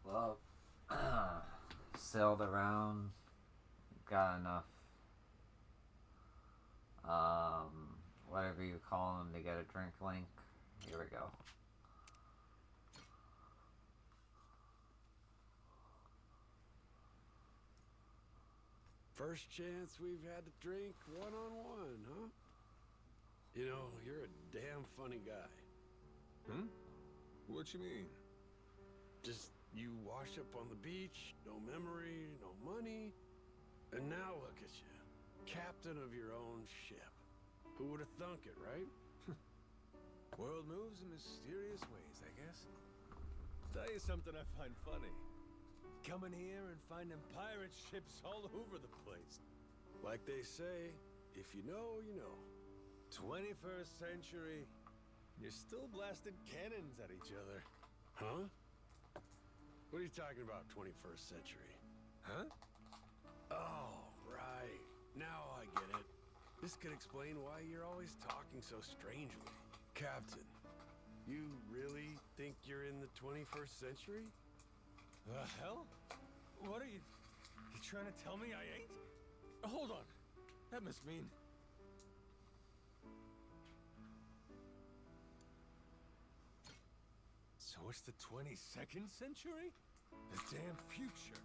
Well, sailed around, got enough, whatever you call them, to get a drink link. Here we go. First chance we've had to drink one-on-one, huh? You know, you're a damn funny guy. Hmm? What you mean? Just, you wash up on the beach, no memory, no money, and now look at you. Captain of your own ship. Who would have thunk it, right? World moves in mysterious ways, I guess. Tell you something I find funny. Coming here and finding pirate ships all over the place. Like they say, if you know, you know. 21st century. You're still blasting cannons at each other. Huh? What are you talking about, 21st century? Huh? Oh, right. Now I get it. This could explain why you're always talking so strangely. Captain, you really think you're in the 21st century? The hell? What are you... You trying to tell me I ain't? Hold on. That must mean... So it's the 22nd century? The damn future.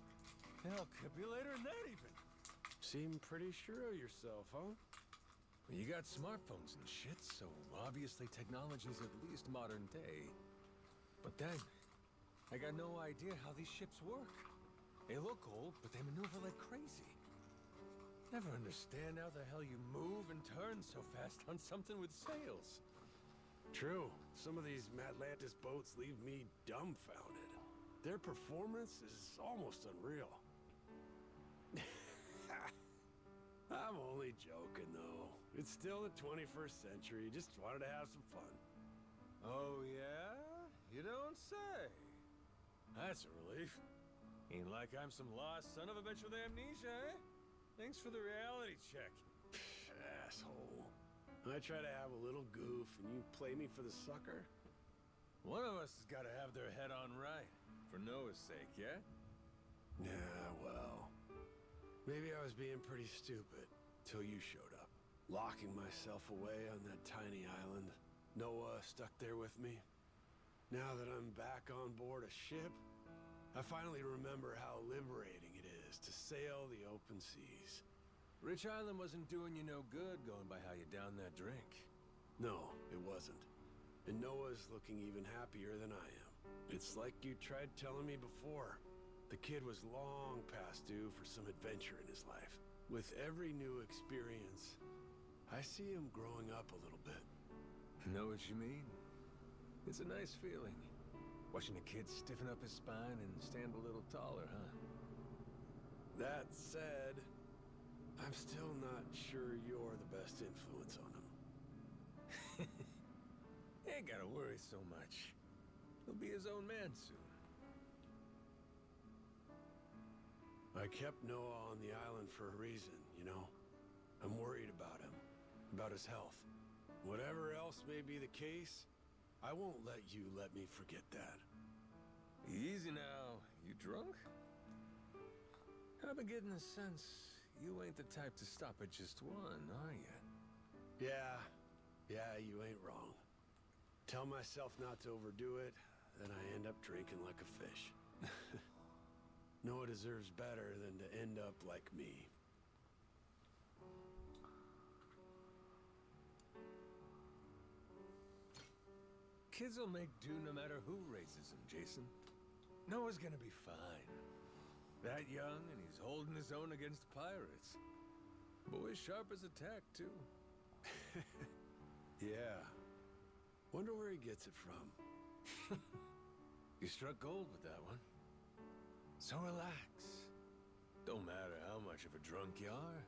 Hell, could be later than that even. Seem pretty sure of yourself, huh? Well, you got smartphones and shit, so obviously technology's at least modern day. But then, I got no idea how these ships work. They look old, but they maneuver like crazy. Never understand how the hell you move and turn so fast on something with sails. True. Some of these Atlantis boats leave me dumbfounded. Their performance is almost unreal. I'm only joking, though. It's still the 21st century. Just wanted to have some fun. Oh, yeah? You don't say. That's a relief. Ain't like I'm some lost son of a bitch with amnesia, eh? Thanks for the reality check. Asshole. I try to have a little goof, and you play me for the sucker? One of us has got to have their head on right. For Noah's sake, yeah? Yeah, well... Maybe I was being pretty stupid, till you showed up. Locking myself away on that tiny island. Noah stuck there with me. Now that I'm back on board a ship, I finally remember how liberating it is to sail the open seas. Rich Island wasn't doing you no good going by how you downed that drink. No, it wasn't. And Noah's looking even happier than I am. It's like you tried telling me before. The kid was long past due for some adventure in his life. With every new experience, I see him growing up a little bit. Know what you mean? It's a nice feeling. Watching a kid stiffen up his spine and stand a little taller, huh? That said, I'm still not sure you're the best influence on him. Ain't gotta worry so much. He'll be his own man soon. I kept Noah on the island for a reason, you know? I'm worried about him, about his health. Whatever else may be the case, I won't let you let me forget that. Easy now. You drunk? I've been getting the sense you ain't the type to stop at just one, are you? Yeah, you ain't wrong. Tell myself not to overdo it, then I end up drinking like a fish. Noah deserves better than to end up like me. Kids will make do no matter who raises them, Jason. Noah's gonna be fine. That young, and he's holding his own against pirates. Boy's sharp as a tack, too. Yeah. Wonder where he gets it from. You struck gold with that one. So relax. Don't matter how much of a drunk you are.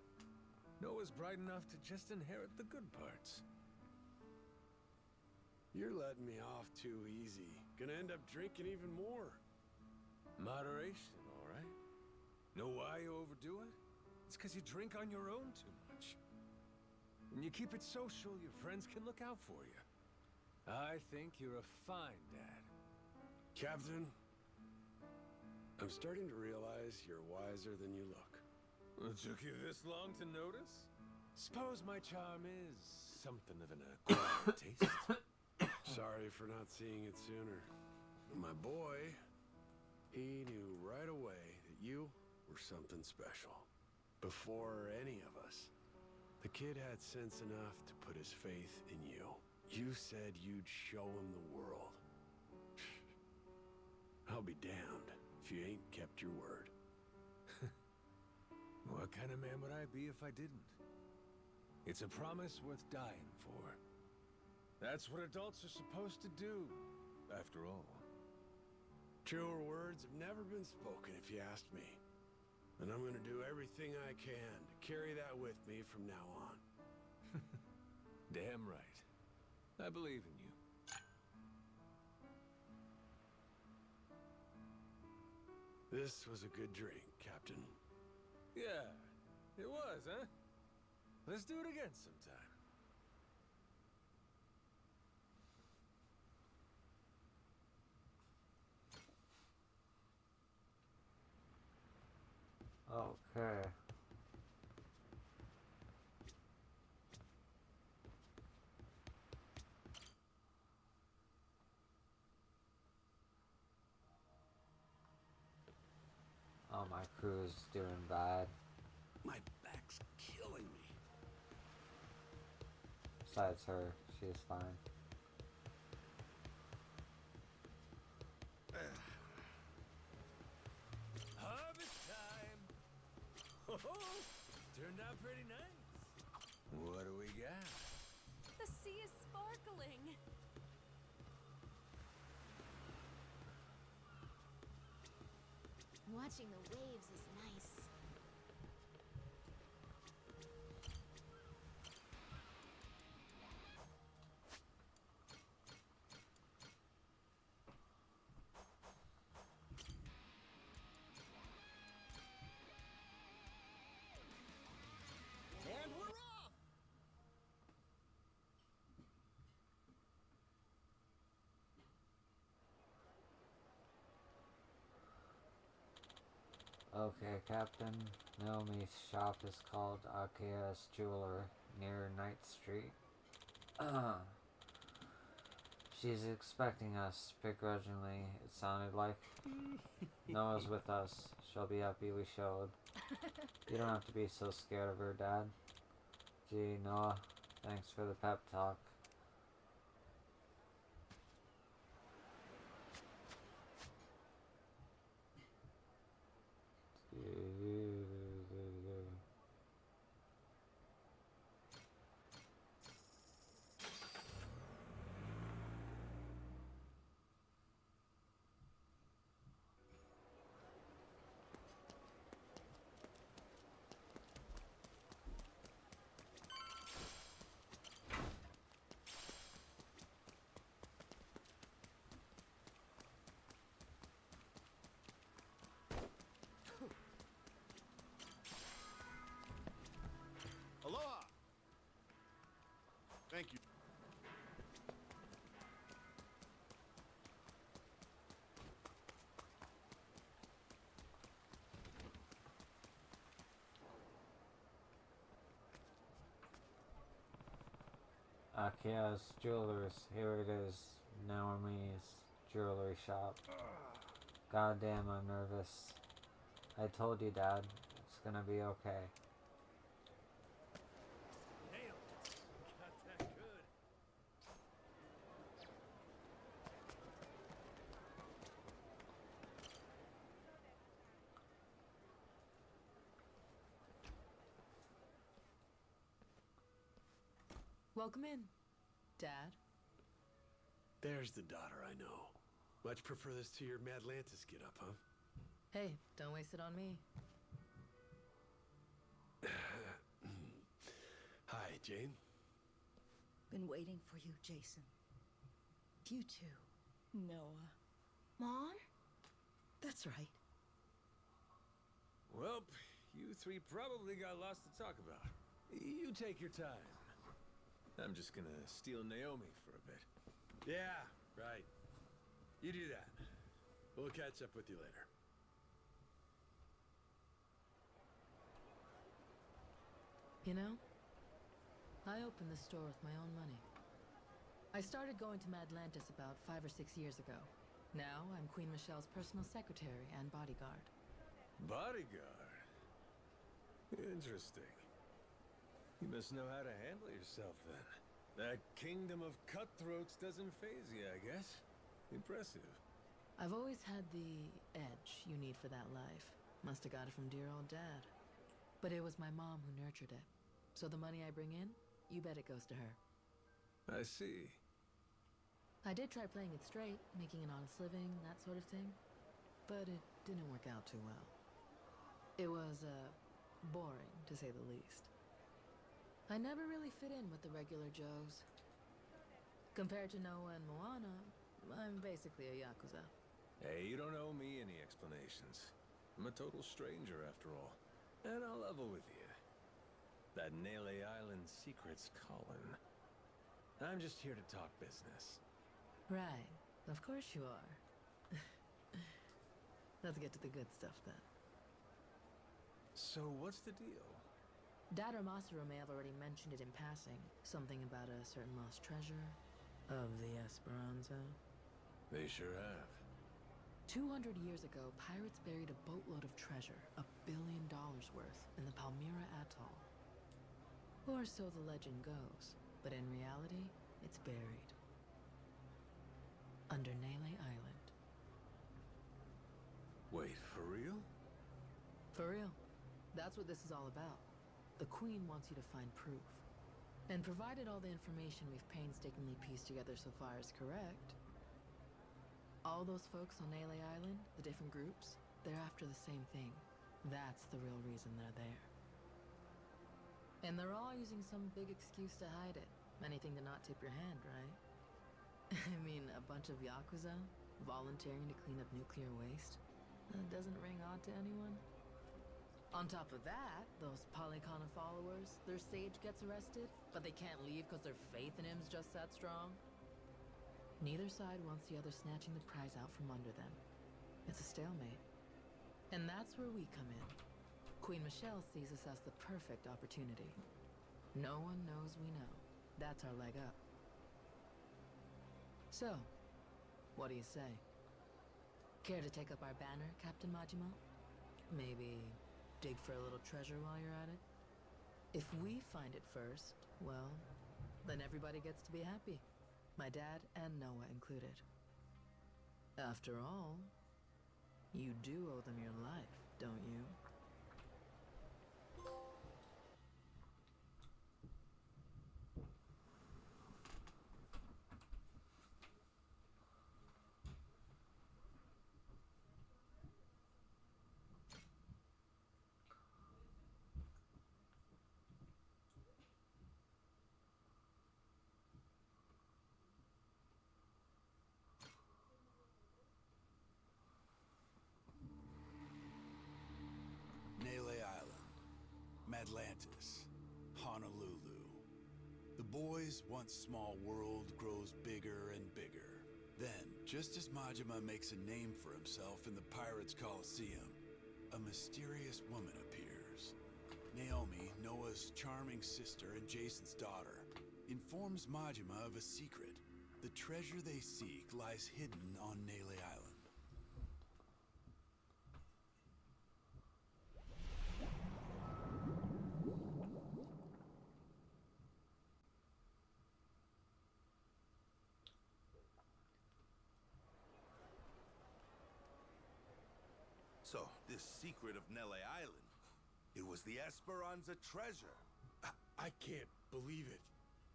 Noah's bright enough to just inherit the good parts. You're letting me off too easy. Gonna end up drinking even more. Moderation, all right? Know why you overdo it? It's because you drink on your own too much. When you keep it social, your friends can look out for you. I think you're a fine dad. Captain, I'm starting to realize you're wiser than you look. It took you this long to notice? Suppose my charm is something of an acquired taste. Sorry for not seeing it sooner. My boy, he knew right away that you were something special. Before any of us. The kid had sense enough to put his faith in you. You said you'd show him the world. I'll be damned if you ain't kept your word. What kind of man would I be if I didn't? It's a promise worth dying for. That's what adults are supposed to do, after all. Truer words have never been spoken, if you ask me. And I'm gonna do everything I can to carry that with me from now on. Damn right. I believe in you. This was a good drink, Captain. Yeah, it was, huh? Let's do it again sometime. Okay. Oh, my crew's doing bad. My back's killing me. Besides her, she's fine. Harvest time! Ho-ho! Turned out pretty nice. What do we got? The sea is sparkling. Watching the waves is nice. And we're off! Okay, Captain. Naomi's shop is called Akea's Jeweler near Night Street. She's expecting us begrudgingly, it sounded like. Noah's with us. She'll be happy we showed. You don't have to be so scared of her, Dad. Gee, Noah, thanks for the pep talk. Aloha! Thank you. Akea's Jewelers. Here it is. Naomi's jewelry shop. Goddamn, I'm nervous. I told you, Dad. It's gonna be okay. Nailed it. Got that good. Welcome in, Dad. There's the daughter I know. Much prefer this to your Madlantis get up, huh? Hey, don't waste it on me. Hi, Jane. Been waiting for you, Jason. You too, Noah. Mom? That's right. Well, you three probably got lots to talk about. You take your time. I'm just gonna steal Naomi for a bit. Yeah, right. You do that. We'll catch up with you later. You know, I opened this store with my own money. I started going to Madlantis about 5 or 6 years ago. Now I'm Queen Michelle's personal secretary and bodyguard. Bodyguard? Interesting. You must know how to handle yourself then. That kingdom of cutthroats doesn't faze you, I guess. Impressive. I've always had the edge you need for that life. Must have got it from dear old Dad. But it was my mom who nurtured it. So the money I bring in, you bet it goes to her. I see. I did try playing it straight, making an honest living, that sort of thing. But it didn't work out too well. It was, boring, to say the least. I never really fit in with the regular Joes. Compared to Noah and Moana, I'm basically a yakuza. Hey, you don't owe me any explanations. I'm a total stranger after all. And I'll level with you. That Nele Island secret's calling. I'm just here to talk business. Right. Of course you are. Let's get to the good stuff then. So what's the deal? Dad or Masaru may have already mentioned it in passing. Something about a certain lost treasure of the Esperanza. They sure have. 200 years ago, pirates buried a boatload of treasure, $1 billion worth, in the Palmyra Atoll. Or so the legend goes, but in reality, it's buried. Under Nele Island. Wait, for real? For real. That's what this is all about. The Queen wants you to find proof. And provided all the information we've painstakingly pieced together so far is correct, all those folks on Nele Island, the different groups, they're after the same thing. That's the real reason they're there. And they're all using some big excuse to hide it. Anything to not tip your hand, right? I mean, a bunch of yakuza volunteering to clean up nuclear waste? That doesn't ring odd to anyone? On top of that, those Polycana followers, their sage gets arrested, but they can't leave because their faith in him's just that strong. Neither side wants the other snatching the prize out from under them. It's a stalemate. And that's where we come in. Queen Michelle sees us as the perfect opportunity. No one knows we know. That's our leg up. So, what do you say? Care to take up our banner, Captain Majima? Maybe dig for a little treasure while you're at it? If we find it first, well, then everybody gets to be happy. My dad and Noah included. After all, you do owe them your life, don't you? Nele Island, Madlantis, Honolulu. The boy's once small world grows bigger and bigger. Then, just as Majima makes a name for himself in the Pirates' Coliseum, a mysterious woman appears. Naomi, Noah's charming sister and Jason's daughter, informs Majima of a secret. The treasure they seek lies hidden on Nele Island. So, this secret of Nele Island, it was the Esperanza treasure. I can't believe it.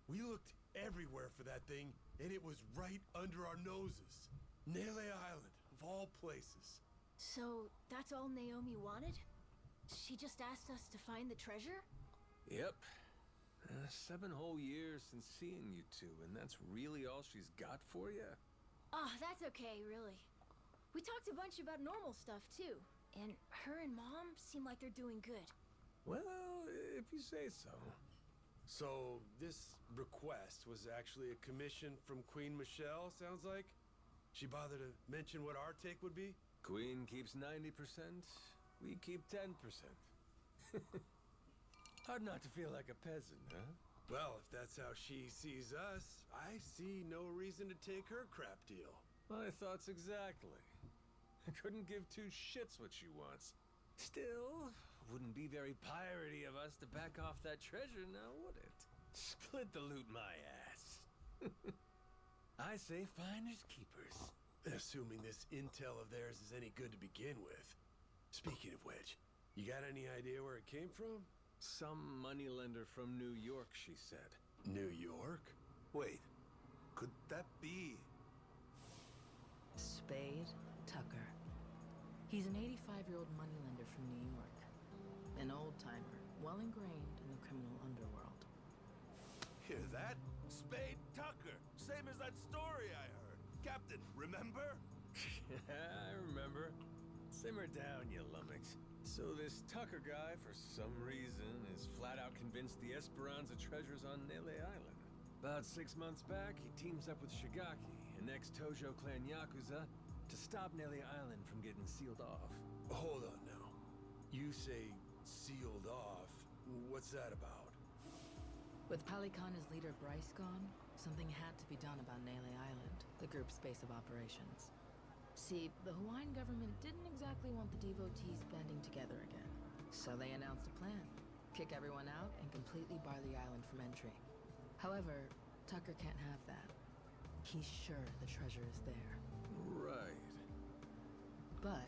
We looked everywhere for that thing, and it was right under our noses. Nele Island, of all places. So, that's all Naomi wanted? She just asked us to find the treasure? Yep. 7 whole years since seeing you two, and that's really all she's got for you? Ah, that's okay, really. We talked a bunch about normal stuff, too. And her and Mom seem like they're doing good. Well, if you say so. So, this request was actually a commission from Queen Michelle, sounds like? She bothered to mention what our take would be? Queen keeps 90%, we keep 10%. Hard not to feel like a peasant, huh? Well, if that's how she sees us, I see no reason to take her crap deal. My thoughts exactly. I couldn't give two shits what she wants. Still, wouldn't be very piratey of us to back off that treasure now, would it? Split the loot, my ass. I say finders keepers. Assuming this intel of theirs is any good to begin with. Speaking of which, you got any idea where it came from? Some moneylender from New York, she said. New York? Wait, could that be? Spade Tucker. He's an 85-year-old moneylender from New York. An old-timer, well ingrained in the criminal underworld. Hear that? Spade Tucker! Same as that story I heard. Captain, remember? I remember. Simmer down, you lummox. So this Tucker guy, for some reason, is flat out convinced the Esperanza treasure's on Nele Island. About 6 months back, he teams up with Shigaki, an ex-Tojo clan yakuza, to stop Nele Island from getting sealed off. Hold on now. You say sealed off. What's that about? With Palikana's leader Bryce gone, something had to be done about Nele Island, the group's base of operations. See, the Hawaiian government didn't exactly want the devotees banding together again. So they announced a plan. Kick everyone out and completely bar the island from entry. However, Tucker can't have that. He's sure the treasure is there. Right. But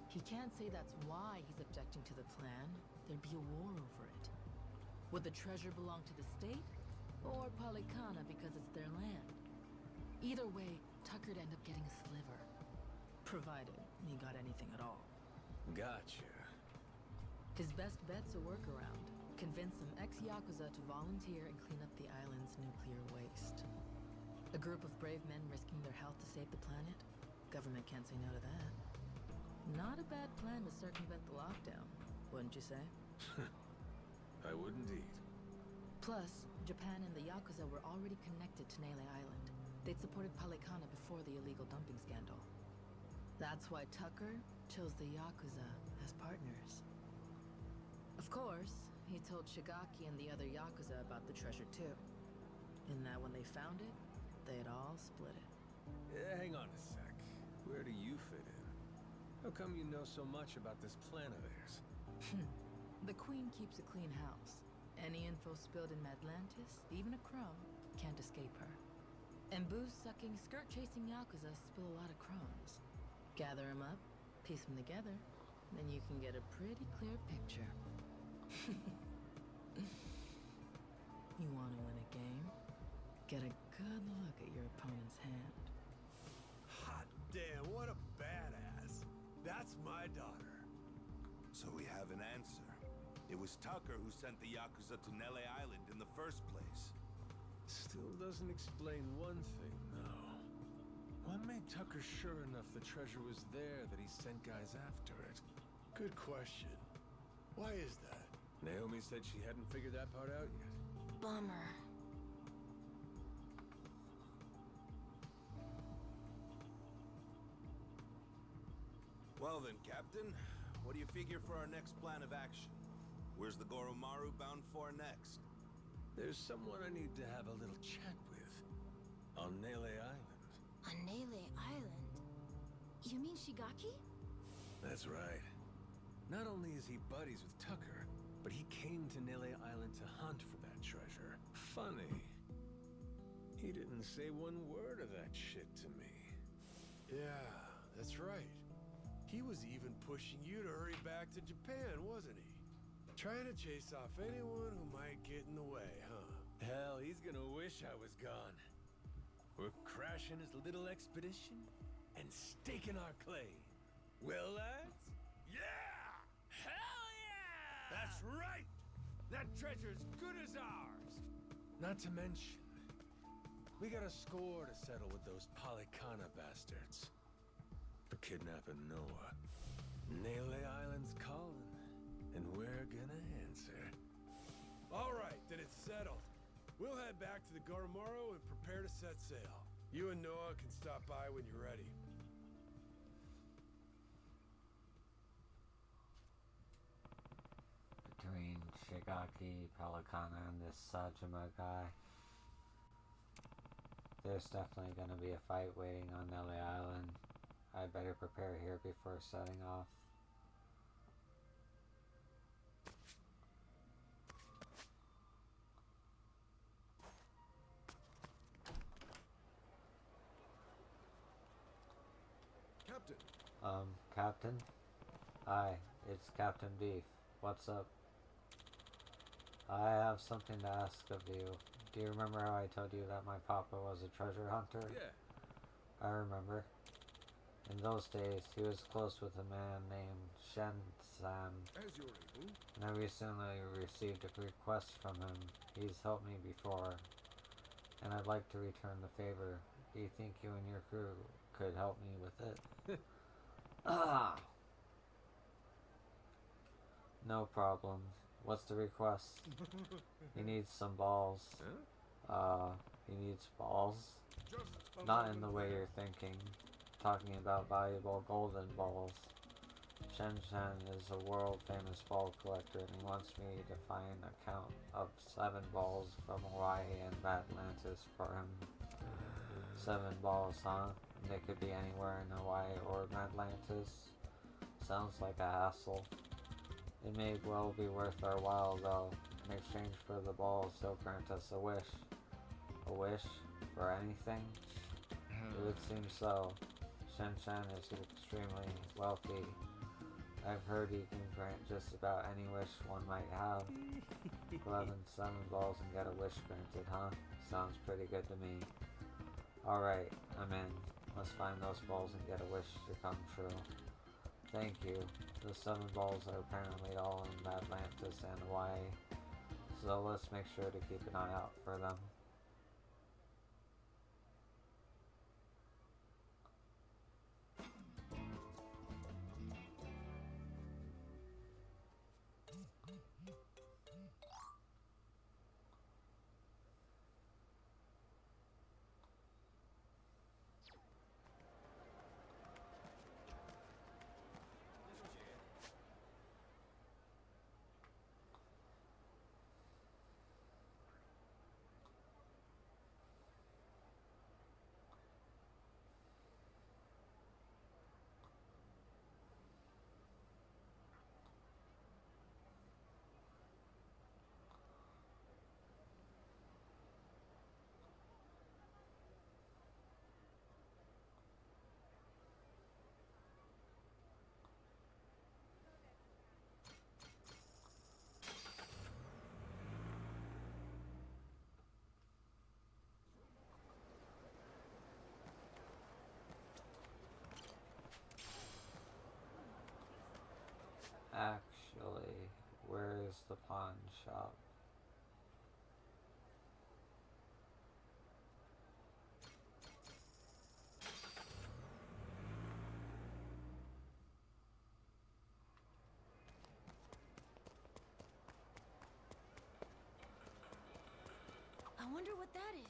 he can't say that's why he's objecting to the plan. There'd be a war over it. Would the treasure belong to the state? Or Palikana because it's their land? Either way, Tucker'd end up getting a sliver. Provided he got anything at all. Gotcha. His best bet's a workaround. Convince some ex-yakuza to volunteer and clean up the island's nuclear waste. A group of brave men risking their health to save the planet? Government can't say no to that. Not a bad plan to circumvent the lockdown, wouldn't you say? I would indeed. Plus, Japan and the yakuza were already connected to Nele Island. They'd supported Palikana before the illegal dumping scandal. That's why Tucker chose the yakuza as partners. Of course, he told Shigaki and the other yakuza about the treasure too. And that when they found it, they'd all split it. Hang on a sec. Where do you fit in? How come you know so much about this plan of theirs? The Queen keeps a clean house. Any info spilled in Atlantis, even a crumb, can't escape her. And booze-sucking, skirt-chasing yakuza spill a lot of crumbs. Gather them up, piece them together, then you can get a pretty clear picture. You want to win a game? Get a good look at your opponent's hand. Hot damn, what a badass. That's my daughter. So we have an answer. It was Tucker who sent the yakuza to Nele Island in the first place. Still doesn't explain one thing, though. What made Tucker sure enough the treasure was there that he sent guys after it? Good question. Why is that? Naomi said she hadn't figured that part out yet. Bummer. Well then, Captain, what do you figure for our next plan of action? Where's the Goromaru bound for next? There's someone I need to have a little chat with. On Nele Island. On Nele Island? You mean Shigaki? That's right. Not only is he buddies with Tucker, but he came to Nele Island to hunt for that treasure. Funny. He didn't say one word of that shit to me. Yeah, that's right. He was even pushing you to hurry back to Japan, wasn't he? Trying to chase off anyone who might get in the way, huh? Hell, he's gonna wish I was gone. We're crashing his little expedition and staking our claim. Well, lads? Yeah! Hell yeah! That's right! That treasure's good as ours! Not to mention, we got a score to settle with those Palikana bastards. For kidnapping Noah. Nele Island's calling, and we're gonna answer. All right, then it's settled. We'll head back to the Goromaru and prepare to set sail. You and Noah can stop by when you're ready. Between Nagaki, Pelicana, and this Sajima guy. There's definitely going to be a fight waiting on Nelly Island. I better prepare here before setting off. Captain. Captain? Hi, it's Captain Beef. What's up? I have something to ask of you. Do you remember how I told you that my papa was a treasure hunter? Yeah. I remember. In those days, he was close with a man named Shen San, As you're able. and I recently received a request from him. He's helped me before, and I'd like to return the favor. Do you think you and your crew could help me with it? Ah! No problem. What's the request? He needs some balls. Huh? He needs balls? Just Not in the way you're thinking. Talking about valuable golden balls. Shen Shen is a world famous ball collector and he wants me to find a count of 7 balls from Hawaii and Atlantis for him. 7 balls, huh? They could be anywhere in Hawaii or Atlantis. Sounds like a hassle. It may well be worth our while though. In exchange for the balls, he'll grant us a wish. A wish? For anything? It would seem so. Shen Shen is extremely wealthy. I've heard he can grant just about any wish one might have. 11 7 balls and get a wish granted, huh? Sounds pretty good to me. Alright, I'm in. Let's find those balls and get a wish to come true. Thank you. The 7 balls are apparently all in Atlantis and Hawaii, so let's make sure to keep an eye out for them. Actually, where is the pawn shop? I wonder what that is.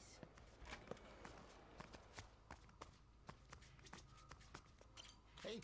Hey.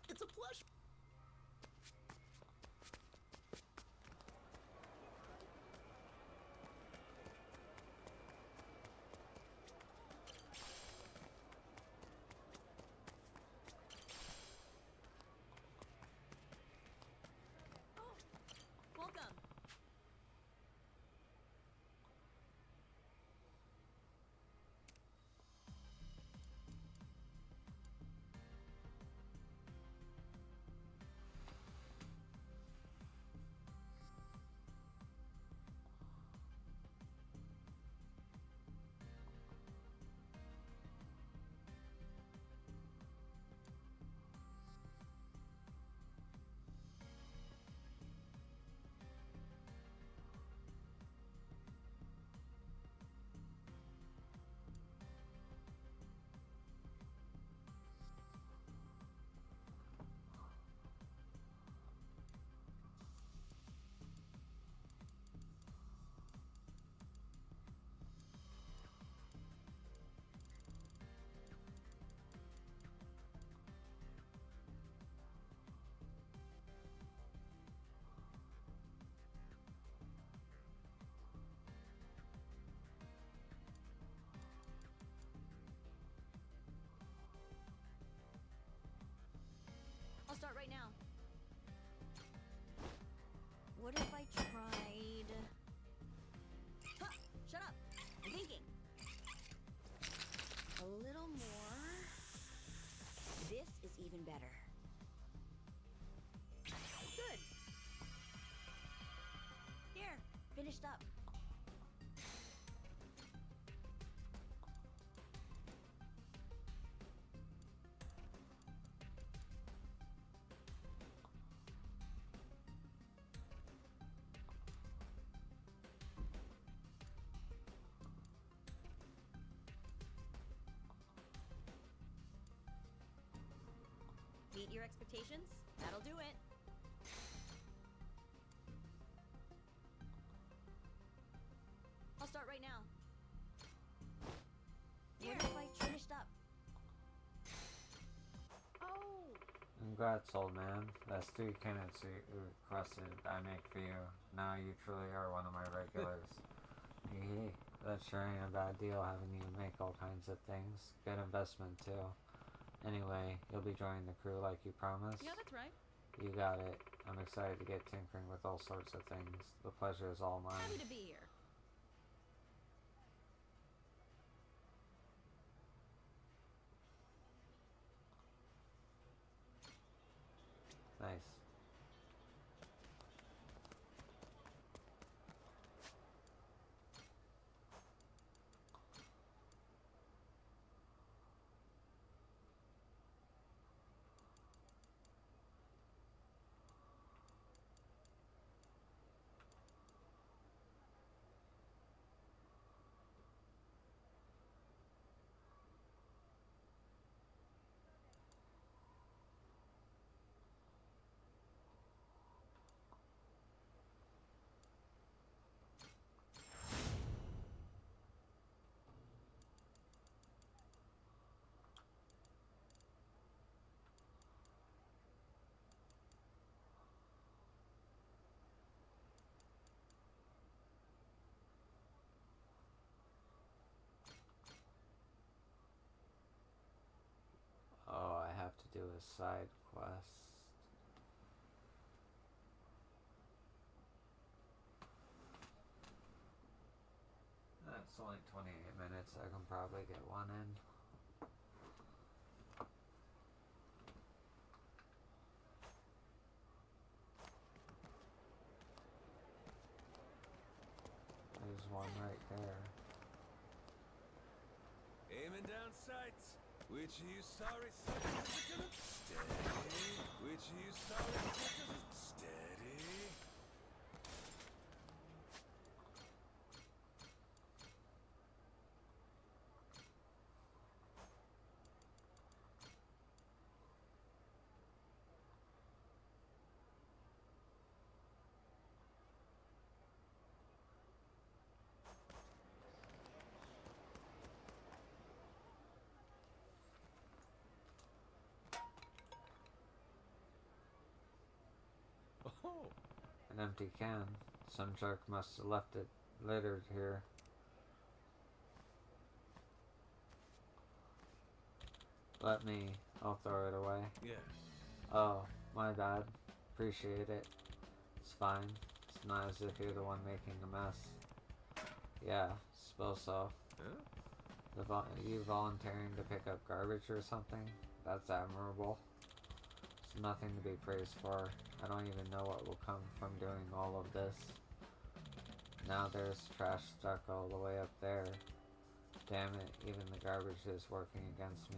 It's a plush. Welcome. even better. Good. Here, finished up. Meet your expectations? That'll do it. I'll start right now. Here, I finished up. Oh, Congrats, old man. That's 3 candidates you requested I make for you. Now you truly are one of my regulars. Hee. That sure ain't a bad deal having you make all kinds of things. Good investment, too. Anyway, you'll be joining the crew like you promised. Yeah, that's right. You got it. I'm excited to get tinkering with all sorts of things. The pleasure is all mine. Happy to be here. Nice. Oh, I have to do a side quest. That's only 28 minutes. I can probably get one in. There's one right there. Aiming down sights. Which of you sorry suckers are gonna steady? Which of you sorry suckers are steady? Oh, An empty can. Some jerk must have left it littered here. Let me. I'll throw it away. yeah. Oh, my bad. Appreciate it. It's fine. It's not as if you're the one making a mess. Yeah, suppose so. Huh? You volunteering to pick up garbage or something? That's admirable. It's nothing to be praised for. I don't even know what will come from doing all of this. Now there's trash stuck all the way up there. Damn it, even the garbage is working against me.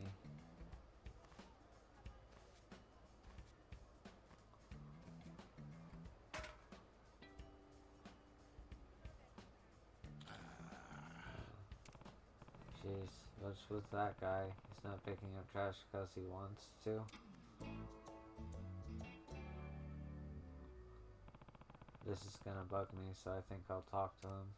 Jeez, what's with that guy? He's not picking up trash because he wants to. This is gonna bug me, so I think I'll talk to him.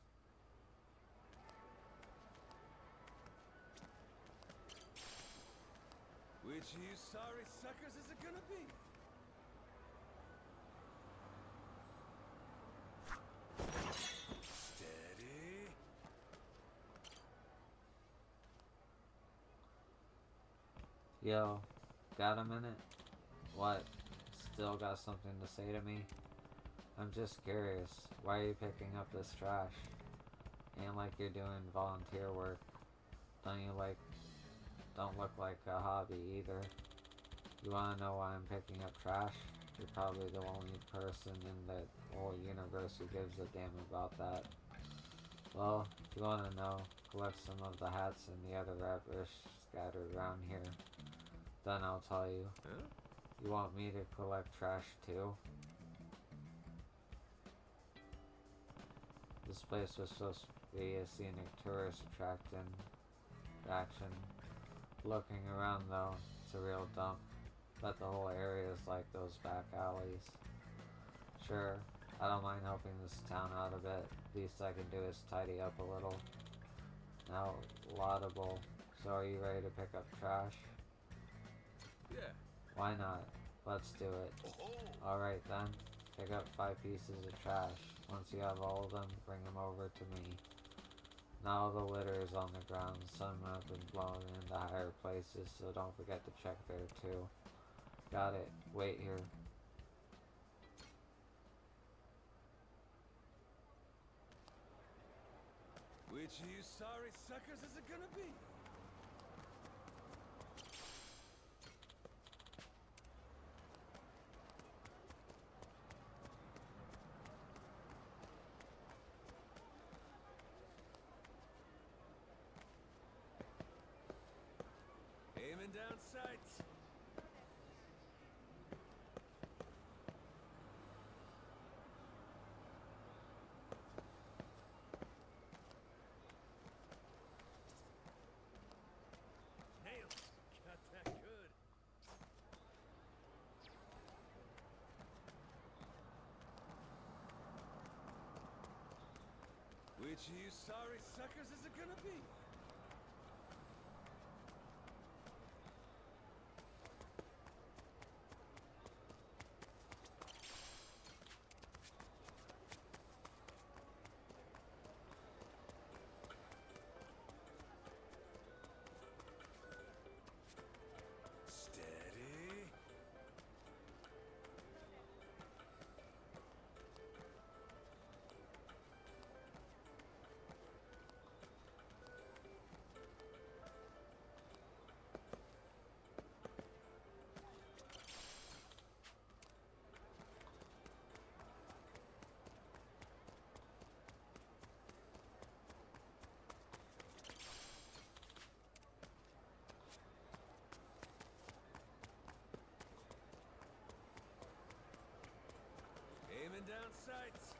Which of you sorry suckers is it gonna be? Steady. Yo, got a minute? What? Still got something to say to me? I'm just curious. Why are you picking up this trash? Ain't like you're doing volunteer work. Don't look like a hobby either. You wanna know why I'm picking up trash? You're probably the only person in the whole universe who gives a damn about that. Well, if you wanna know, collect some of the hats and the other rubbish scattered around here. Then I'll tell you. Huh? You want me to collect trash too? This place was supposed to be a scenic tourist attraction. Looking around though, it's a real dump. Bet the whole area is like those back alleys. Sure, I don't mind helping this town out a bit. Least I can do is tidy up a little. Now, laudable. So are you ready to pick up trash? Yeah. Why not? Let's do it. Alright then, pick up 5 pieces of trash. Once you have all of them, bring them over to me. Now the litter is on the ground. Some have been blown into higher places, so don't forget to check there too. Got it. Wait here. Which of you sorry suckers is it gonna be? Aiming down sights. Nailed it. Got that good. Which of you sorry suckers is it gonna be? Steady. Aiming down sights.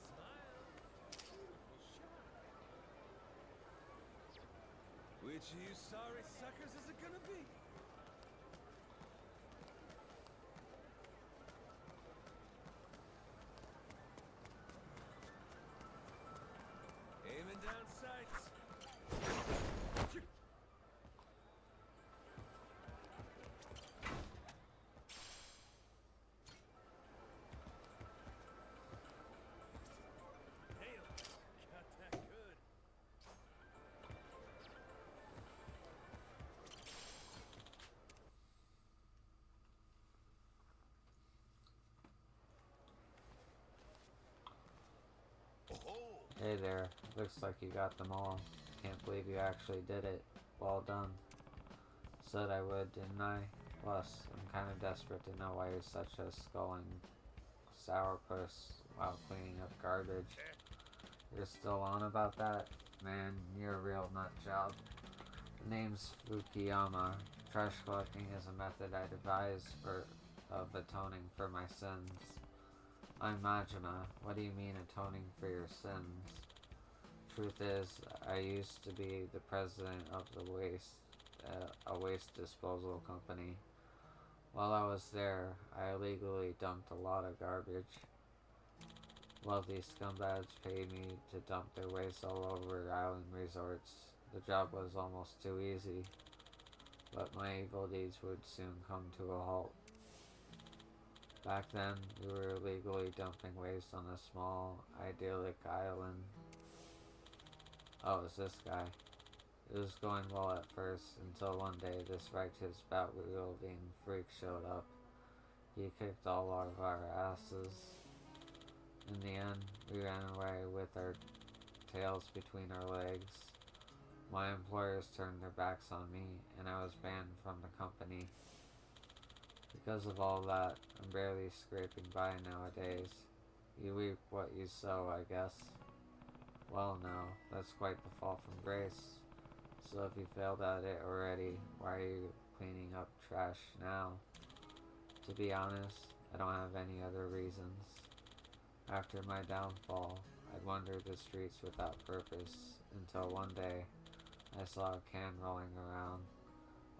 Smile. Beautiful shot. Which of you sorry suckers is it gonna be? Aiming down sights. Nailed it. Got that good. Hey there, looks like you got them all. Can't believe you actually did it. Well done. Said I would, didn't I? Plus, I'm kinda desperate to know why you're such a sculling sourpuss while cleaning up garbage. You're still on about that? Man, you're a real nut job. The name's Fukuyama. Trash collecting is a method I devised of atoning for my sins. I'm Majima. What do you mean atoning for your sins? Truth is, I used to be the president of a waste disposal company. While I was there, I illegally dumped a lot of garbage. Well, these scumbags paid me to dump their waste all over island resorts. The job was almost too easy, but my evil deeds would soon come to a halt. Back then, we were illegally dumping waste on a small, idyllic island. Oh, it's this guy. It was going well at first, until one day this righteous bout-wielding freak showed up. He kicked all of our asses. In the end, we ran away with our tails between our legs. My employers turned their backs on me, and I was banned from the company. Because of all that, I'm barely scraping by nowadays. You reap what you sow, I guess. Well, no, that's quite the fall from grace. So if you failed at it already, why are you cleaning up trash now? To be honest, I don't have any other reasons. After my downfall, I'd wandered the streets without purpose, until one day, I saw a can rolling around.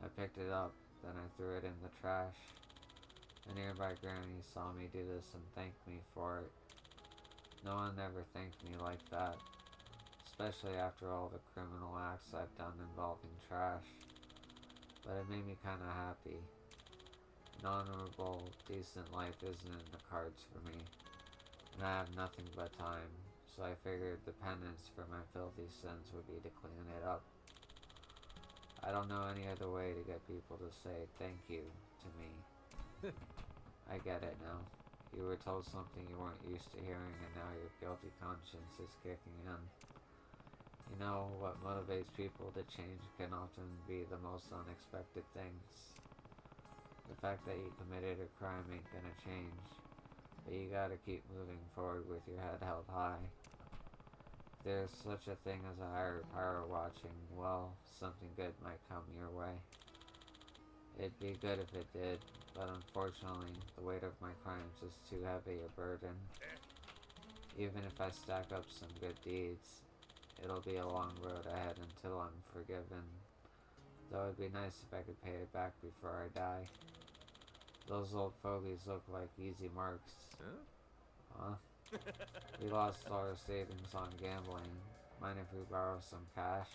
I picked it up, then I threw it in the trash. A nearby granny saw me do this and thanked me for it. No one ever thanked me like that, especially after all the criminal acts I've done involving trash. But it made me kinda happy. An honorable, decent life isn't in the cards for me, and I have nothing but time, so I figured the penance for my filthy sins would be to clean it up. I don't know any other way to get people to say thank you to me. I get it now. You were told something you weren't used to hearing, and now your guilty conscience is kicking in. You know, what motivates people to change can often be the most unexpected things. The fact that you committed a crime ain't gonna change, but you gotta keep moving forward with your head held high. If there's such a thing as a higher power watching, well, something good might come your way. It'd be good if it did, but unfortunately, the weight of my crimes is too heavy a burden. Even if I stack up some good deeds, it'll be a long road ahead until I'm forgiven. Though it'd be nice if I could pay it back before I die. Those old fogies look like easy marks. Huh? We lost all our savings on gambling. Mind if we borrow some cash?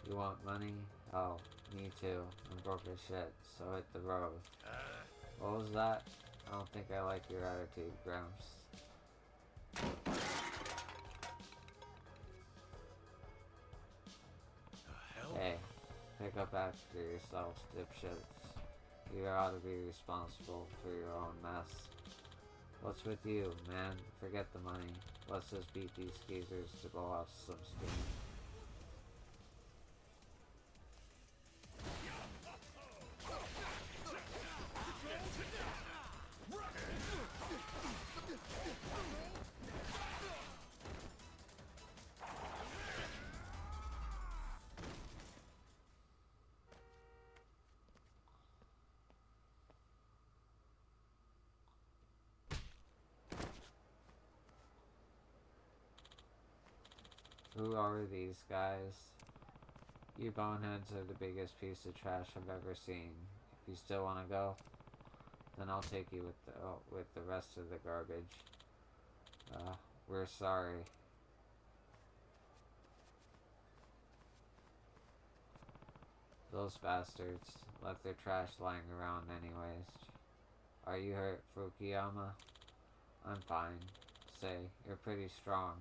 You want money? Oh, me too. I'm broke as shit, so hit the road. What was that? I don't think I like your attitude, Gramps. Hey, pick up after yourselves, dipshits. You ought to be responsible for your own mess. What's with you, man? Forget the money. Let's just beat these geezers to blow off some steam. Who are these guys? You boneheads are the biggest piece of trash I've ever seen. If you still want to go, then I'll take you with the rest of the garbage. We're sorry. Those bastards left their trash lying around anyways. Are you hurt, Fukuyama? I'm fine. Say, you're pretty strong.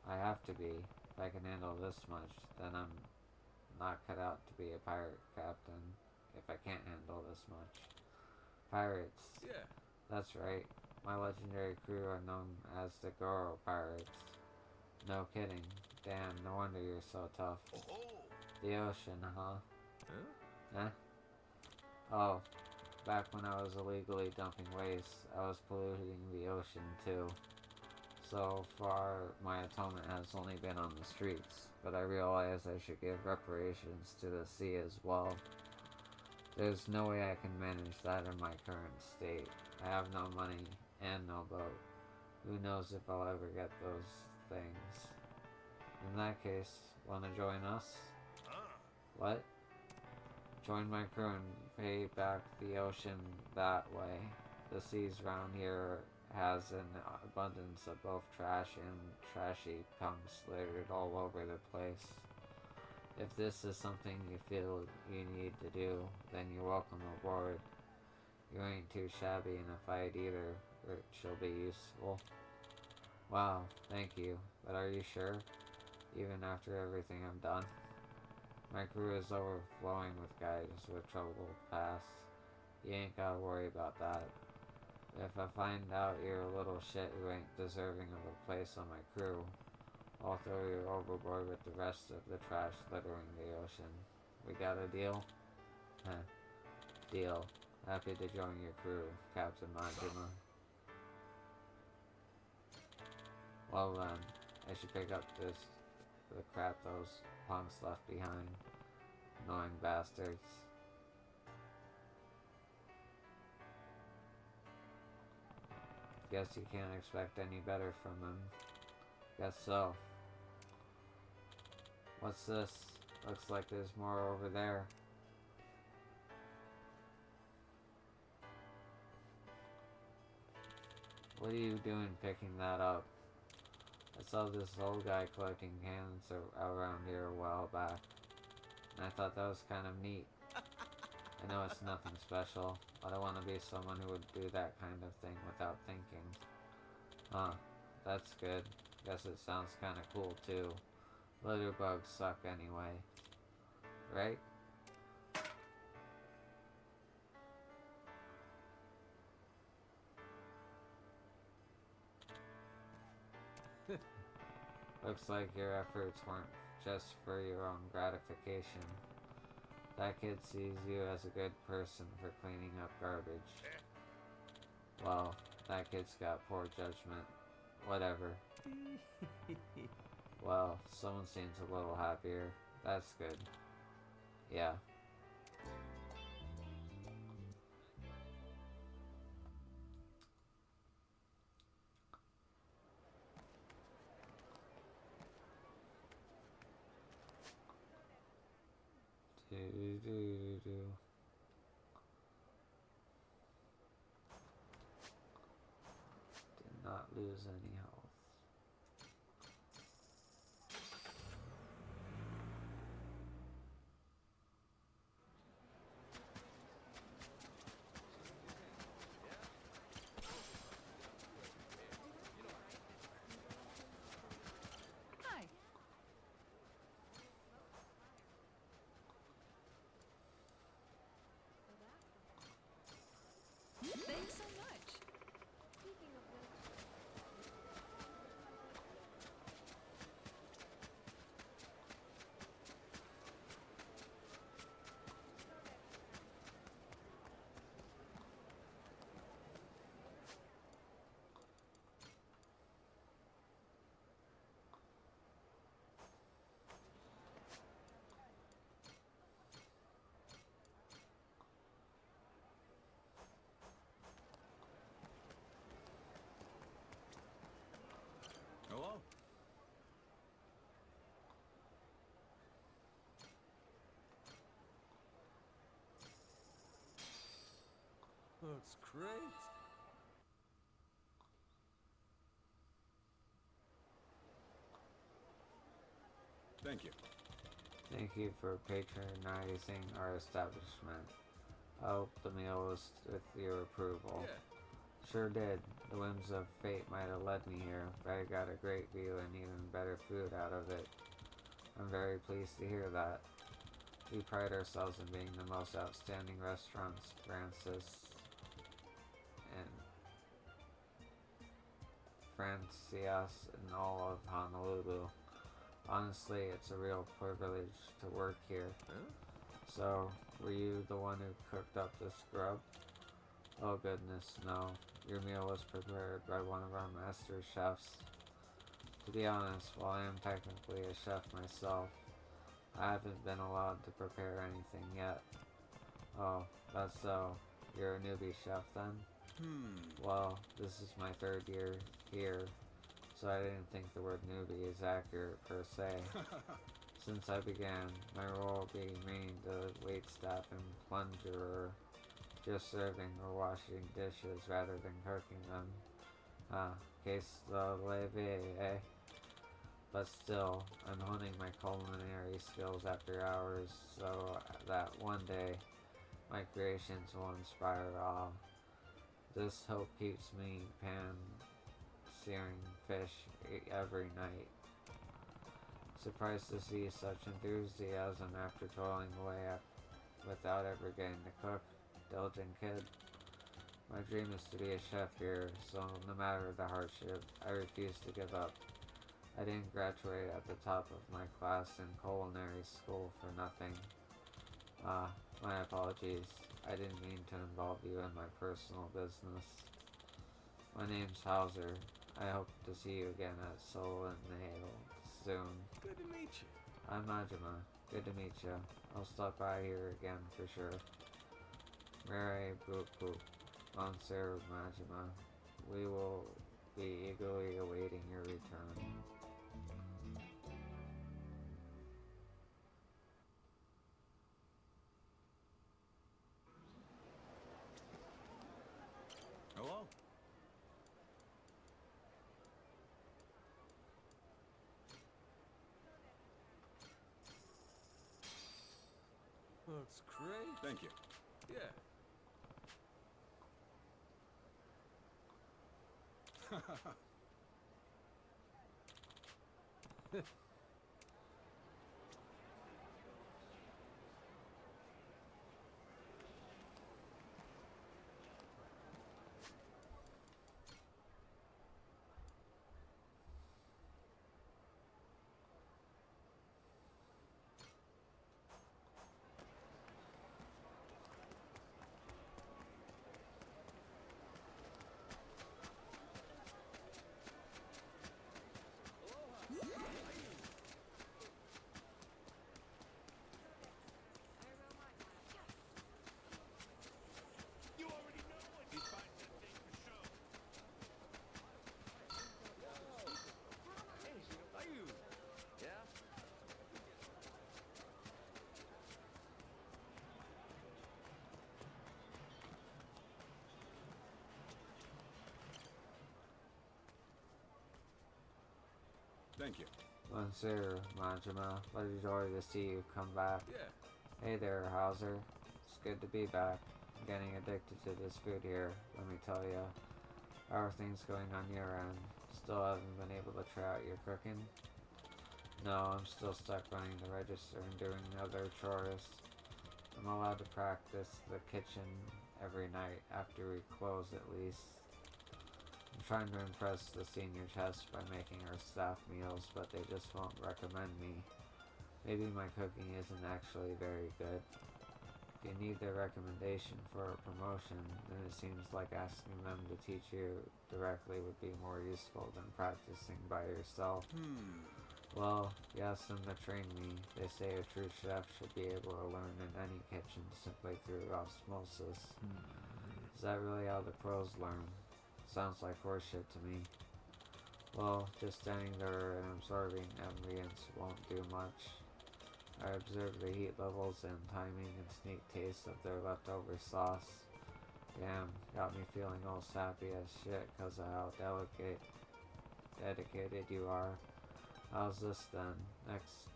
I have to be. If I can handle this much, then I'm not cut out to be a pirate captain. If I can't handle this much. Pirates. Yeah. That's right. My legendary crew are known as the Goro Pirates. No kidding. Damn, no wonder you're so tough. The ocean, huh? Huh? Oh, back when I was illegally dumping waste, I was polluting the ocean too. So far, my atonement has only been on the streets, but I realize I should give reparations to the sea as well. There's no way I can manage that in my current state. I have no money and no boat. Who knows if I'll ever get those things. In that case, wanna join us? What? Join my crew and pay back the ocean that way. The seas round here has an abundance of both trash and trashy punks littered all over the place. If this is something you feel you need to do, then you're welcome aboard. You ain't too shabby in a fight either, which will be useful. Wow, thank you, but are you sure? Even after everything I've done? My crew is overflowing with guys with troubled past. You ain't gotta worry about that. If I find out you're a little shit who ain't deserving of a place on my crew, I'll throw you overboard with the rest of the trash littering the ocean. We got a deal? Heh. Deal. Happy to join your crew, Captain Majima. Well then, I should pick up the crap those punks left behind. Annoying bastards. Guess you can't expect any better from him. Guess so. What's this? Looks like there's more over there. What are you doing picking that up? I saw this old guy collecting cans around here a while back, and I thought that was kind of neat. I know it's nothing special, but I want to be someone who would do that kind of thing without thinking. Huh, that's good. Guess it sounds kind of cool too. Litter bugs suck anyway. Right? Looks like your efforts weren't just for your own gratification. That kid sees you as a good person for cleaning up garbage. Well, that kid's got poor judgment. Whatever. Well, someone seems a little happier. That's good. Yeah. Did not lose any health. Hi. Thanks so much. Hello? Looks great. Thank you. Thank you for patronizing our establishment. I hope the meal was with your approval. Yeah. Sure did. The whims of fate might have led me here, but I got a great view and even better food out of it. I'm very pleased to hear that. We pride ourselves in being the most outstanding restaurants, Francis and Francias in all of Honolulu. Honestly, it's a real privilege to work here. Huh? So, were you the one who cooked up the scrub? Oh goodness, no. Your meal was prepared by one of our master chefs. To be honest, while I am technically a chef myself, I haven't been allowed to prepare anything yet. Oh, that's so. You're a newbie chef then? Well, this is my 3rd year here, so I didn't think the word newbie is accurate per se. Since I began, my role being mainly the waitstaff and plunger, just serving or washing dishes rather than cooking them. Case the leve, eh? But still, I'm honing my culinary skills after hours so that one day my creations will inspire awe. This hope keeps me searing fish every night. Surprised to see such enthusiasm after toiling away without ever getting to cook. Diligent kid. My dream is to be a chef here, so no matter the hardship, I refuse to give up. I didn't graduate at the top of my class in culinary school for nothing. My apologies. I didn't mean to involve you in my personal business. My name's Hauser. I hope to see you again at Soul and Nail soon. Good to meet you. I'm Majima. Good to meet you. I'll stop by here again for sure. Mary Boop Boop. Monsieur Majima. We will be eagerly awaiting your return. Hello? Looks great. Thank you. Yeah. You already know what he finds that thing for show. Are you? Yeah? Thank you. Monsieur Majima, what a joy to see you come back. Yeah. Hey there, Hauser. It's good to be back. I'm getting addicted to this food here, let me tell ya. How are things going on your end? Still haven't been able to try out your cooking? No, I'm still stuck running the register and doing other chores. I'm allowed to practice the kitchen every night after we close at least. I'm trying to impress the senior chefs by making our staff meals, but they just won't recommend me. Maybe my cooking isn't actually very good. If you need their recommendation for a promotion, then it seems like asking them to teach you directly would be more useful than practicing by yourself. Well, you ask them to train me. They say a true chef should be able to learn in any kitchen simply through osmosis. Is that really how the pros learn? Sounds like horseshit to me. Well, just standing there and absorbing ambience won't do much. I observe the heat levels and timing and sneak taste of their leftover sauce. Damn, got me feeling all sappy as shit cause of how dedicated you are. How's this then? Next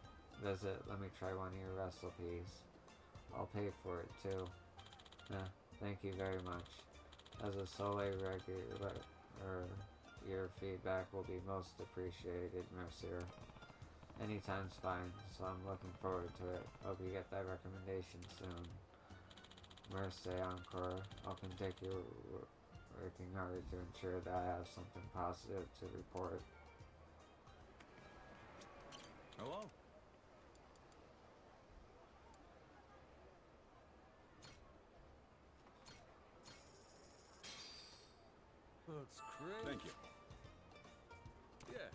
visit, let me try one of your recipes. I'll pay for it too. Thank you very much. As a Soleil regular, your feedback will be most appreciated, Mercier. Anytime's fine, so I'm looking forward to it. Hope you get that recommendation soon. Mercy encore. I'll continue working hard to ensure that I have something positive to report. Hello? Looks great. Thank you. Yeah.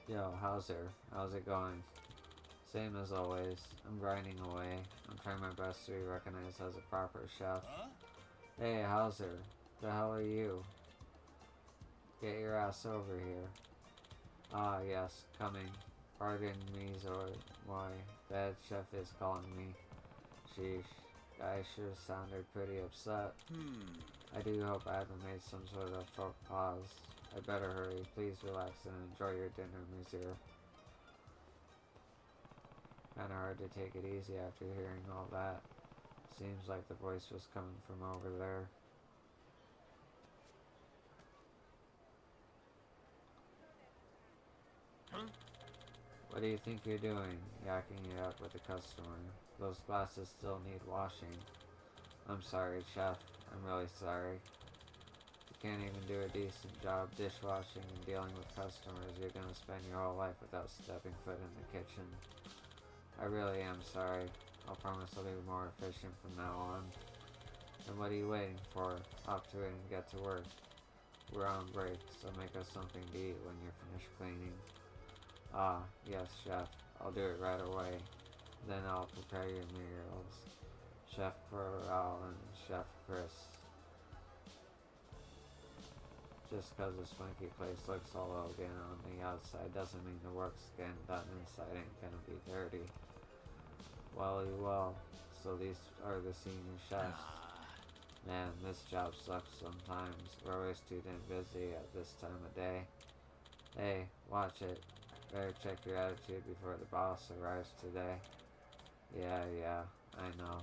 Yo, Hauser, how's it going? Same as always. I'm grinding away. I'm trying my best to be recognized as a proper chef. Hey, Hauser, the hell are you? Get your ass over here. Ah, yes, coming. Pardon me, Zord. Why, the head chef is calling me. Sheesh. Guy sure sounded pretty upset. I do hope I haven't made some sort of faux pas. I better hurry. Please relax and enjoy your dinner, monsieur. Kinda hard to take it easy after hearing all that. Seems like the voice was coming from over there. What do you think you're doing? Yakking it up with a customer. Those glasses still need washing. I'm sorry, chef. I'm really sorry. If you can't even do a decent job dishwashing and dealing with customers, you're gonna spend your whole life without stepping foot in the kitchen. I really am sorry. I'll promise I'll be more efficient from now on. And what are you waiting for? Hop to it and get to work. We're on break, so make us something to eat when you're finished cleaning. Ah, yes, chef. I'll do it right away. Then I'll prepare your meals. Chef Corral and Chef Chris. Just 'cause a swanky place looks all elegant on the outside doesn't mean the work's getting done inside ain't gonna be dirty. Well, so these are the senior chefs. Man, this job sucks sometimes. We're always too damn busy at this time of day. Hey, watch it. Better check your attitude before the boss arrives today. Yeah, I know.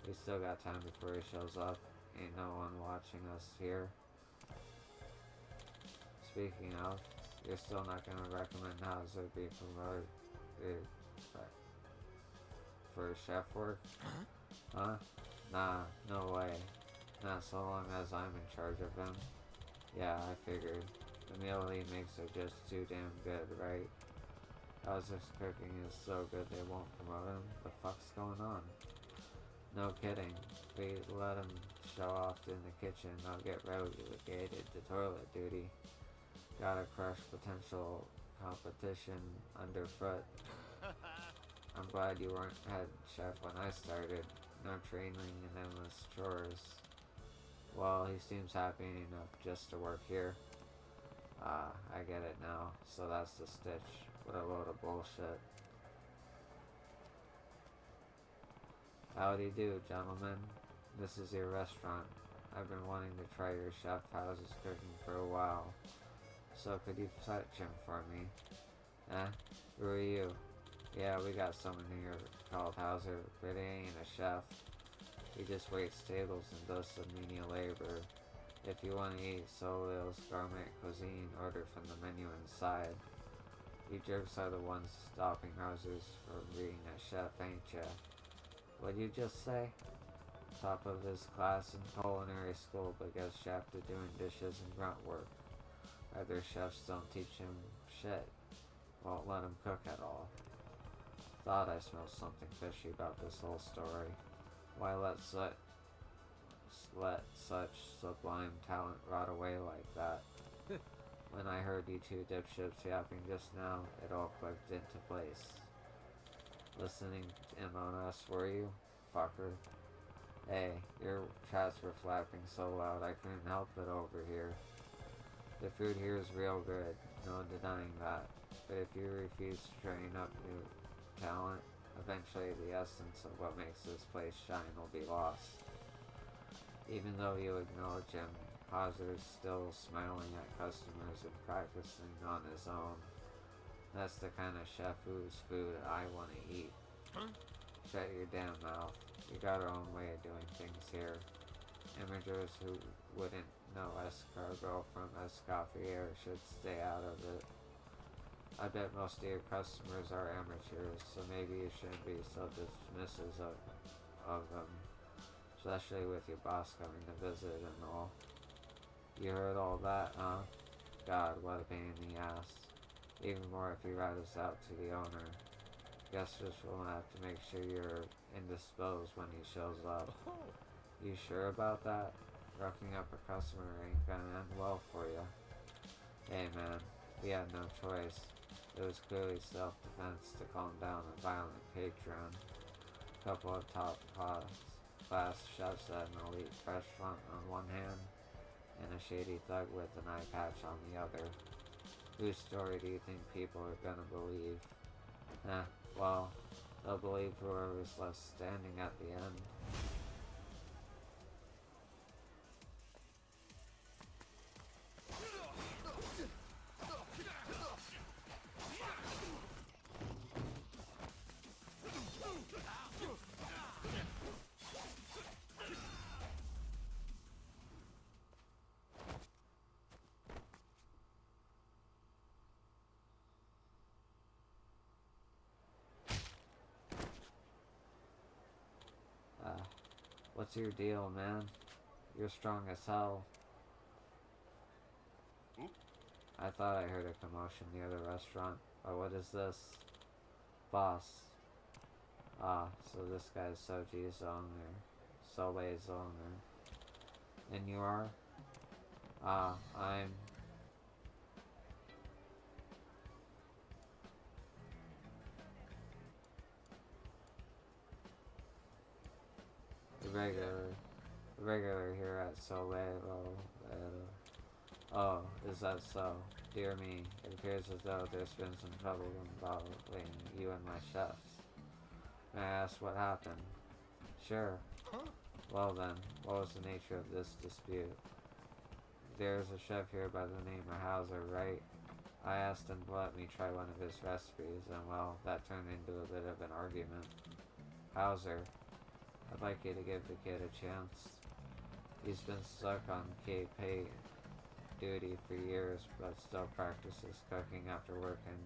We still got time before he shows up. Ain't no one watching us here. Speaking of, you're still not gonna recommend Hauser be promoted for chef work? Huh? Nah, no way. Not so long as I'm in charge of him. Yeah, I figured. The meal he makes are just too damn good, right? Hauser's cooking is so good they won't promote him. The fuck's going on? No kidding. Please let him show off in the kitchen. I'll get relegated to toilet duty. Gotta crush potential competition underfoot. I'm glad you weren't head chef when I started. No training and endless chores. Well, he seems happy enough just to work here. Ah, I get it now. So that's the stitch. What a load of bullshit. Howdy do, gentlemen. This is your restaurant. I've been wanting to try your chef House's cooking for a while. So could you fetch him for me? Who are you? Yeah, we got someone here called Hauser, but he ain't a chef. He just waits tables and does some menial labor. If you want to eat Solil's gourmet cuisine, order from the menu inside. You jerks are the ones stopping Hauser's from being a chef, ain't ya? What'd you just say? Top of his class in culinary school, but gets shafted doing dishes and grunt work. Other chefs don't teach him shit. Won't let him cook at all. Thought I smelled something fishy about this whole story. Why let such sublime talent rot away like that? When I heard you two dipshits yapping just now, it all clicked into place. Listening in on us, were you? Fucker. Hey, your chats were flapping so loud I couldn't help it over here. The food here is real good, no denying that. But if you refuse to train up new talent, eventually the essence of what makes this place shine will be lost. Even though you acknowledge him, Hauser's still smiling at customers and practicing on his own. That's the kind of chef whose food I want to eat. Shut your damn mouth. You got our own way of doing things here. Imagers who wouldn't know escargot from escoffier should stay out of it. I bet most of your customers are amateurs, so maybe you shouldn't be so dismissive of them, especially with your boss coming to visit and all. You heard all that, huh? God, what a pain in the ass. Even more if you rat us out to the owner. Guess just will have to make sure you're indisposed when he shows up. You sure about that? Roughing up a customer ain't gonna end well for you. Hey man, we had no choice. It was clearly self-defense to calm down a violent patron. A couple of top class chefs at an elite restaurant on one hand, and a shady thug with an eye patch on the other. Whose story do you think people are gonna believe? Well, they'll believe whoever's left standing at the end. What's your deal, man? You're strong as hell. I thought I heard a commotion near the restaurant, but what is this? Boss. So this guy's Soji's owner. Solei's owner. And you are? I'm... regular here at Soleil. Oh, is that so? Dear me, it appears as though there's been some trouble involving you and my chefs. May I ask what happened? Sure. Well then, what was the nature of this dispute? There's a chef here by the name of Hauser, right? I asked him to let me try one of his recipes, and well, that turned into a bit of an argument. Hauser, I'd like you to give the kid a chance. He's been stuck on K-pay duty for years, but still practices cooking after work and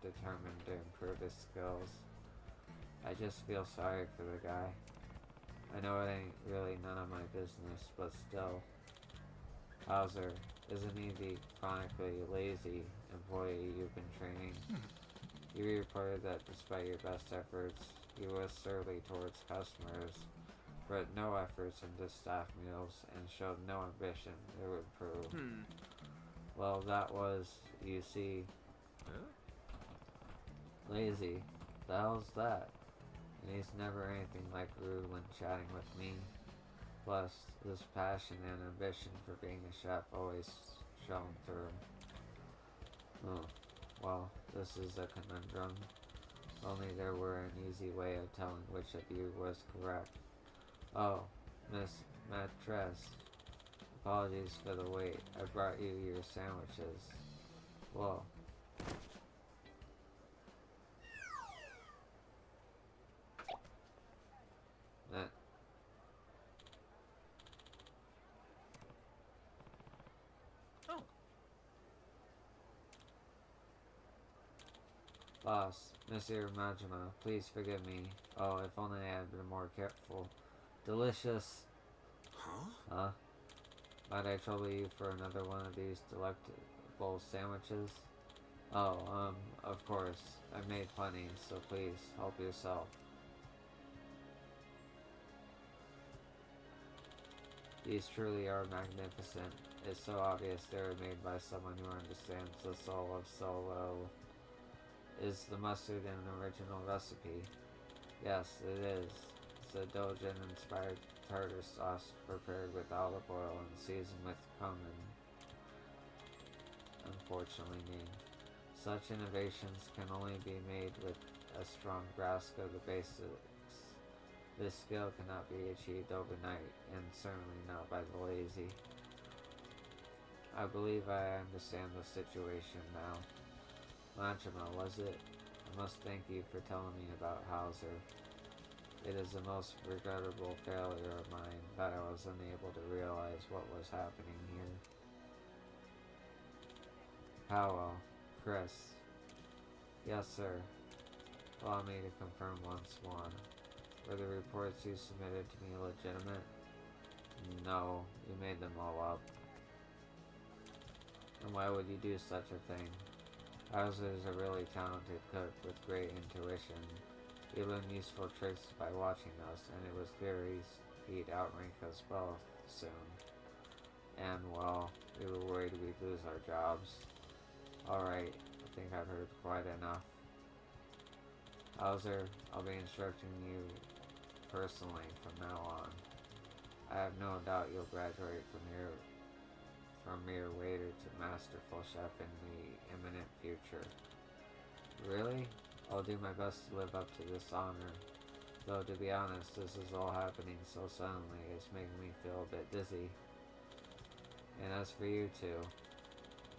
determined to improve his skills. I just feel sorry for the guy. I know it ain't really none of my business, but still. Hauser, isn't he the chronically lazy employee you've been training? You reported that despite your best efforts, he was surly towards customers, put no efforts into staff meals, and showed no ambition to improve. Well, that was, you see, lazy. The hell's that? And he's never anything like rude when chatting with me. Plus, his passion and ambition for being a chef always shone through. Well, this is a conundrum. Only there were an easy way of telling which of you was correct. Oh, Miss Matresse. Apologies for the wait. I brought you your sandwiches. Whoa. That. Oh. Boss, Monsieur Majima, please forgive me. Oh, if only I had been more careful. Delicious. Huh? Might I trouble you for another one of these delectable sandwiches? Oh, of course. I've made plenty, so please, help yourself. These truly are magnificent. It's so obvious they were made by someone who understands the soul of Solo. Is the mustard an original recipe? Yes, it is. It's a Dojin-inspired tartar sauce prepared with olive oil and seasoned with cumin. Unfortunately named. Such innovations can only be made with a strong grasp of the basics. This skill cannot be achieved overnight, and certainly not by the lazy. I believe I understand the situation now. Majima, was it? I must thank you for telling me about Hauser. It is the most regrettable failure of mine that I was unable to realize what was happening here. Powell, Chris. Yes, sir. Allow me to confirm once more. Were the reports you submitted to me legitimate? No, you made them all up. And why would you do such a thing? Hauser is a really talented cook with great intuition. He learned useful tricks by watching us, and it was clear he'd outrank us both soon. And, well, we were worried we'd lose our jobs. Alright, I think I've heard quite enough. Hauser, I'll be instructing you personally from now on. I have no doubt you'll graduate from here from mere waiter to masterful chef in the imminent future. Really? I'll do my best to live up to this honor. Though, to be honest, this is all happening so suddenly, it's making me feel a bit dizzy. And as for you two,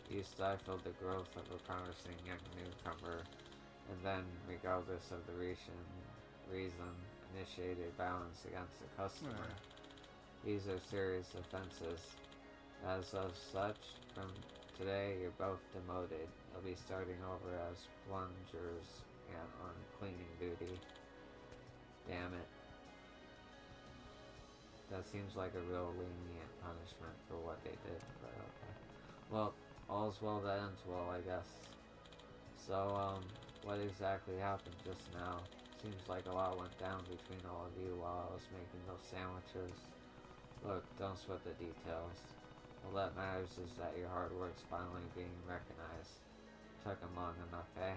you stifled the growth of a promising young newcomer, and then, regardless of the reason, initiated violence against the customer. These are serious offenses. As of such, from today, you're both demoted. You'll be starting over as plungers and on cleaning duty. Damn it. That seems like a real lenient punishment for what they did, but okay. Well, all's well that ends well, I guess. So, what exactly happened just now? Seems like a lot went down between all of you while I was making those sandwiches. Look, don't sweat the details. All that matters is that your hard work's finally being recognized. Took him long enough, eh?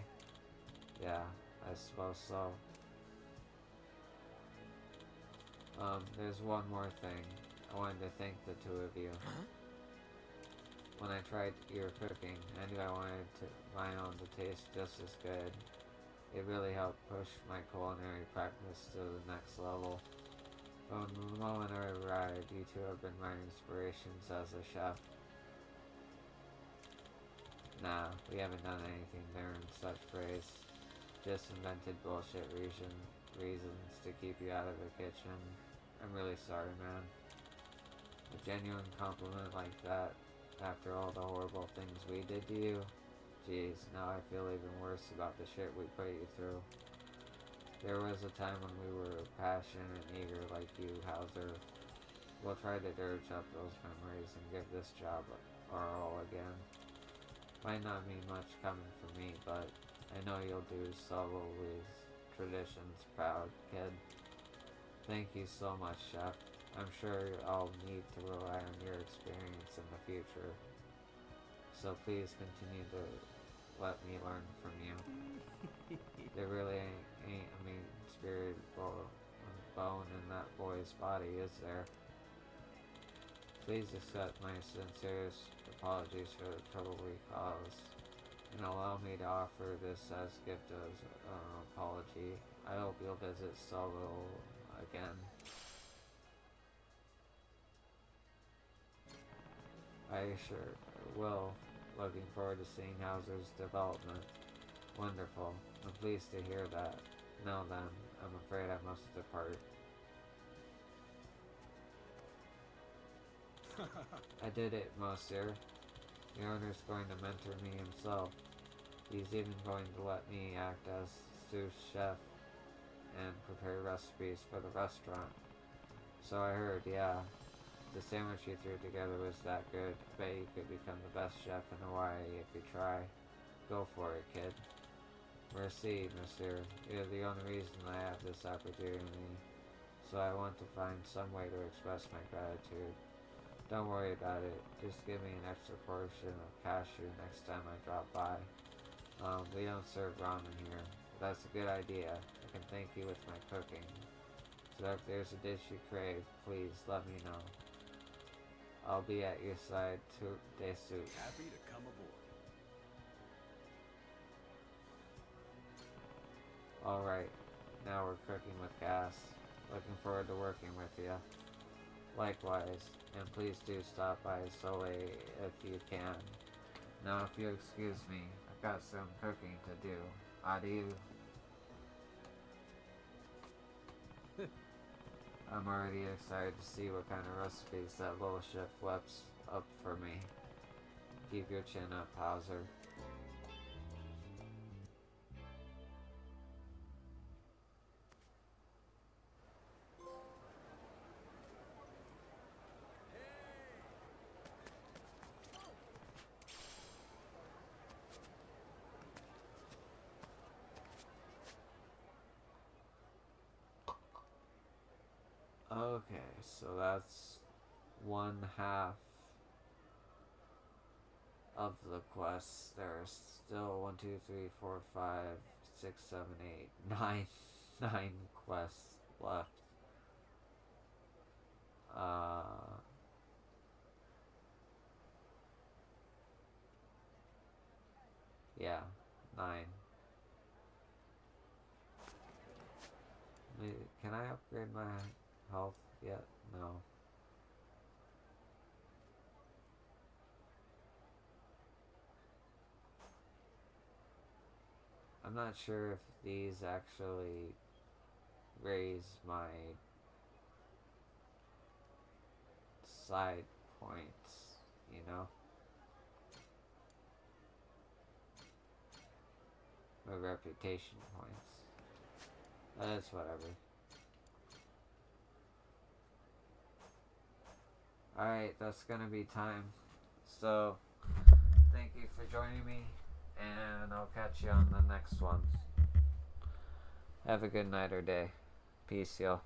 Yeah, I suppose so. There's one more thing. I wanted to thank the two of you. When I tried your cooking, I knew I wanted my own to taste just as good. It really helped push my culinary practice to the next level. From the moment I arrived, you two have been my inspirations as a chef. Nah, we haven't done anything to earn such praise. Just invented bullshit reasons to keep you out of the kitchen. I'm really sorry, man. A genuine compliment like that, after all the horrible things we did to you? Jeez, now I feel even worse about the shit we put you through. There was a time when we were passionate and eager like you, Hauser. We'll try to dirge up those memories and give this job our all again. Might not mean much coming from me, but I know you'll do Solowy's traditions proud, kid. Thank you so much, Chef. I'm sure I'll need to rely on your experience in the future. So please continue to let me learn from you. There really ain't a mean-spirited bone in that boy's body, is there? Please accept my sincerest apologies for the trouble we caused, and allow me to offer this as gift as an apology. I hope you'll visit Solo again. I sure will. Looking forward to seeing Hauser's development. Wonderful. I'm pleased to hear that. Now then, I'm afraid I must depart. I did it, monsieur. The owner's going to mentor me himself. He's even going to let me act as sous chef and prepare recipes for the restaurant. So I heard, yeah. The sandwich you threw together was that good. Bet you could become the best chef in Hawaii if you try. Go for it, kid. Merci, monsieur. You're the only reason I have this opportunity. So I want to find some way to express my gratitude. Don't worry about it. Just give me an extra portion of cashew next time I drop by. We don't serve ramen here. But that's a good idea. I can thank you with my cooking. So if there's a dish you crave, please let me know. I'll be at your side tout de suite. Happy to come aboard. Alright, now we're cooking with gas. Looking forward to working with you. Likewise, and please do stop by Soleil if you can. Now if you'll excuse me, I've got some cooking to do. Adieu. I'm already excited to see what kind of recipes that little chef whips up for me. Keep your chin up, Hauser. Okay, so that's one half of the quest. There's still 1, 2, 3, 4, 5, 6, 7, 8, 9, 9 quests left. Yeah, 9. Can I upgrade my health yet? No. I'm not sure if these actually raise my side points, you know? My reputation points. That's whatever. Alright, that's gonna be time. So, thank you for joining me, and I'll catch you on the next one. Have a good night or day. Peace, y'all.